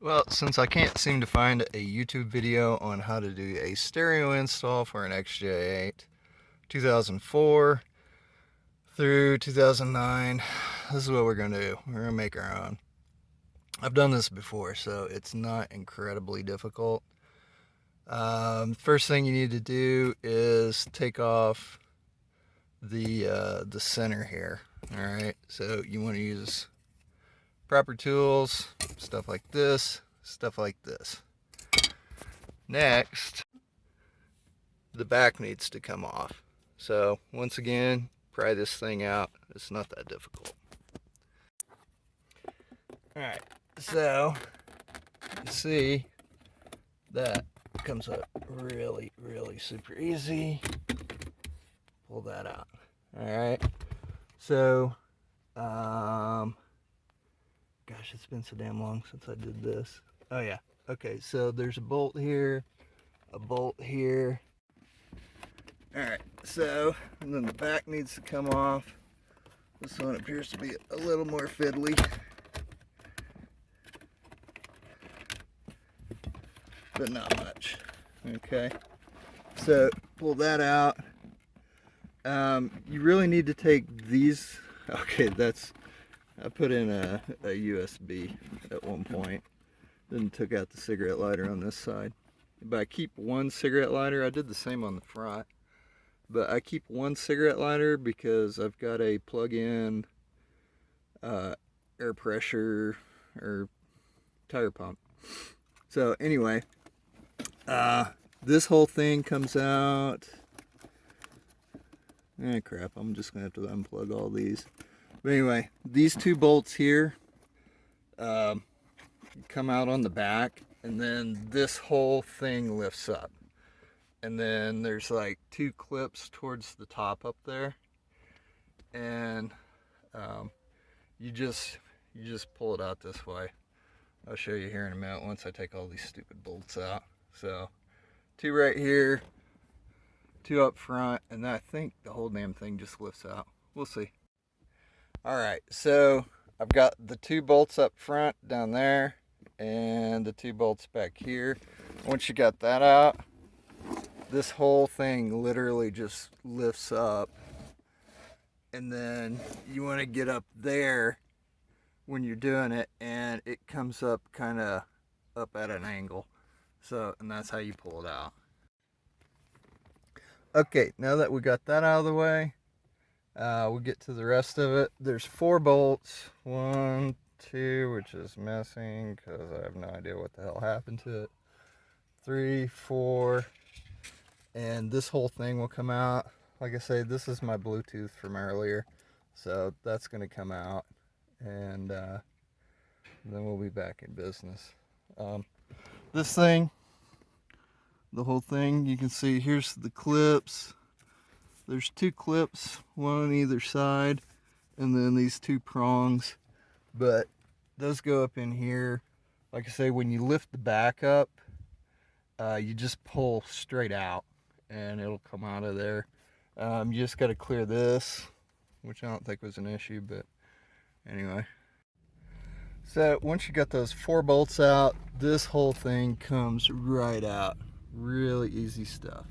Well, since I can't seem to find a YouTube video on how to do a stereo install for an XJ8 2004 through 2009, this is what we're going to do. We're going to make our own. I've done this before, so it's not incredibly difficult. First thing you need to do is take off the center here. All right, so you want to use proper tools, stuff like this, stuff like this. Next, the back needs to come off. So once again, pry this thing out. It's not that difficult. All right, so you see that comes up really super easy. Pull that out. All right, so gosh, it's been so damn long since I did this. Oh yeah, okay, so there's a bolt here, a bolt here. All right, so and then the back needs to come off. This one appears to be a little more fiddly, but not much. Okay, so pull that out. You really need to take these. Okay, I put in a USB at one point, then took out the cigarette lighter on this side. But I keep one cigarette lighter. I did the same on the front, but I keep one cigarette lighter because I've got a plug-in air pressure or tire pump. So anyway, this whole thing comes out. Crap, I'm just gonna have to unplug all these. But anyway, these two bolts here come out on the back, and then this whole thing lifts up. And then there's like two clips towards the top up there, and you just pull it out this way. I'll show you here in a minute once I take all these stupid bolts out. So two right here, two up front, and I think the whole damn thing just lifts out. We'll see. All right, so I've got the two bolts up front down there and the two bolts back here. Once you got that out, this whole thing literally just lifts up, and then you want to get up there when you're doing it, and it comes up kind of up at an angle. So, and that's how you pull it out. Okay, now that we got that out of the way, we'll get to the rest of it. There's 4 bolts. 1, 2, which is missing because I have no idea what the hell happened to it. 3, 4, and this whole thing will come out. Like I say, this is my Bluetooth from earlier, so that's going to come out, and then we'll be back in business. This thing, the whole thing, you can see here's the clips. There's 2 clips, one on either side, and then these 2 prongs, but those go up in here. Like I say, when you lift the back up, you just pull straight out and it'll come out of there. You just got to clear this, which I don't think was an issue, but anyway. So once you got those 4 bolts out, this whole thing comes right out. Really easy stuff.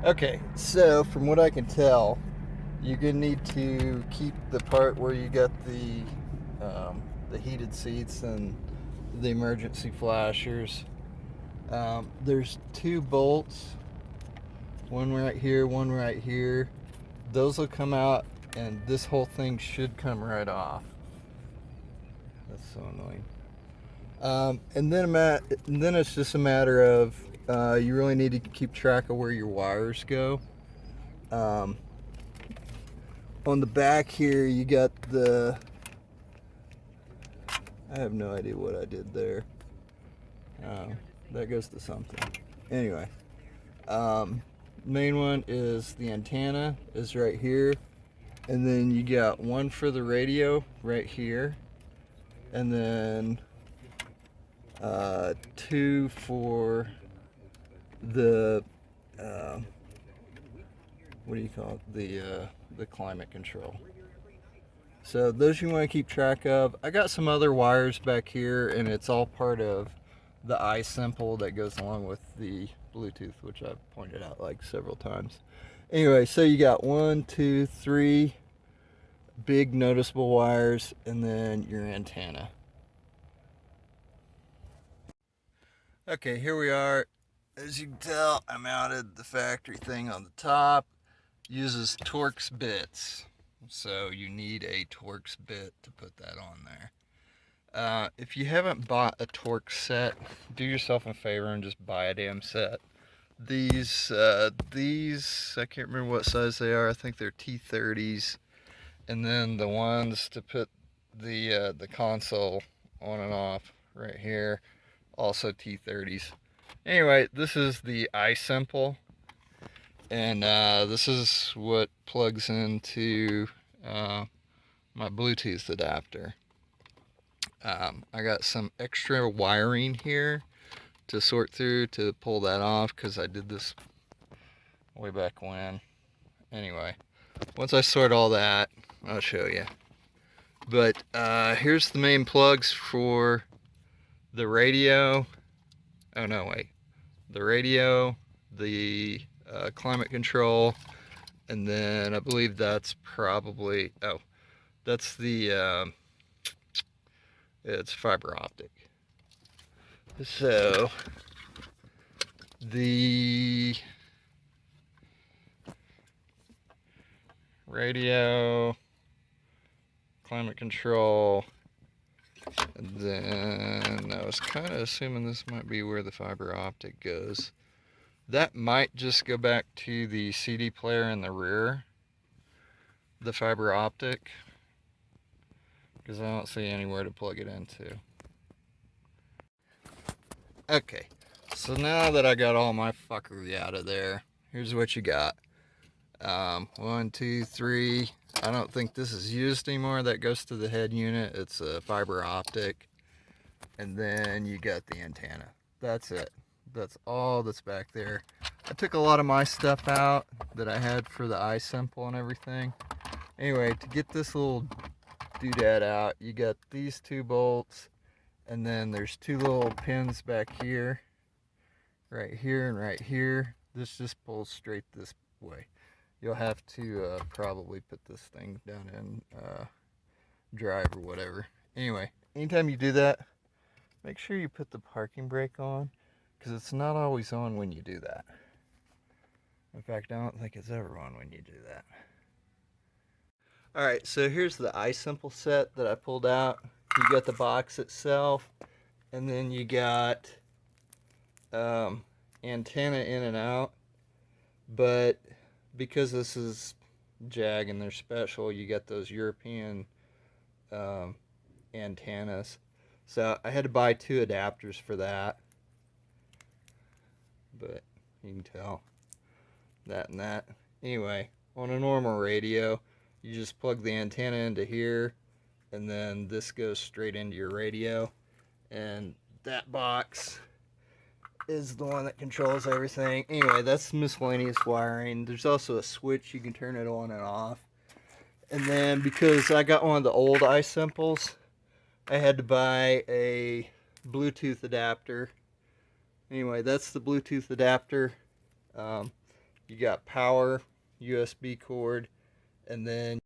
Okay, so from what I can tell, you're gonna need to keep the part where you got the heated seats and the emergency flashers. There's 2 bolts, one right here, one right here. Those will come out, and this whole thing should come right off. That's so annoying. And then it's just a matter of you really need to keep track of where your wires go. On the back here, you got I have no idea what I did there. That goes to something. Anyway, main one is the antenna is right here, and then you got one for the radio right here, and then 2 for the what do you call it, the climate control. So those you want to keep track of. I got some other wires back here, and it's all part of the iSimple that goes along with the Bluetooth, which I've pointed out like several times. Anyway, so you got 1, 2, 3 big noticeable wires, and then your antenna. Okay, here we are. As you can tell, I mounted the factory thing on the top. Uses Torx bits, so you need a Torx bit to put that on there. If you haven't bought a Torx set, do yourself a favor and just buy a damn set. These I can't remember what size they are. I think they're T30s, and then the ones to put the console on and off right here, also T30s. Anyway, this is the iSimple, and this is what plugs into my Bluetooth adapter. I got some extra wiring here to sort through to pull that off, because I did this way back when. Anyway, once I sort all that, I'll show you. But here's the main plugs for the radio. Oh no, wait. The radio, the climate control, and then I believe that's probably, oh, that's the, it's fiber optic. So, the radio, climate control, and then I was kind of assuming this might be where the fiber optic goes. That might just go back to the CD player in the rear, the fiber optic, because I don't see anywhere to plug it into. Okay, so now that I got all my fuckery out of there, here's what you got. 1, 2, 3. I don't think this is used anymore. That goes to the head unit. It's a fiber optic. And then you got the antenna. That's it. That's all that's back there. I took a lot of my stuff out that I had for the iSimple and everything. Anyway, to get this little doodad out, you got these 2 bolts. And then there's 2 little pins back here, right here and right here. This just pulls straight this way. You'll have to probably put this thing down in drive or whatever. Anyway, anytime you do that, make sure you put the parking brake on, because it's not always on when you do that. In fact, I don't think it's ever on when you do that. Alright, so here's the iSimple set that I pulled out. You got the box itself, and then you got antenna in and out. But because this is Jag and they're special, you got those European antennas. So I had to buy 2 adapters for that. But you can tell that and that. Anyway, on a normal radio, you just plug the antenna into here, and then this goes straight into your radio. And that box is the one that controls everything. Anyway, that's miscellaneous wiring. There's also a switch you can turn it on and off. And then because I got one of the old iSimples, I had to buy a Bluetooth adapter. Anyway, that's the Bluetooth adapter. You got power, USB cord, and then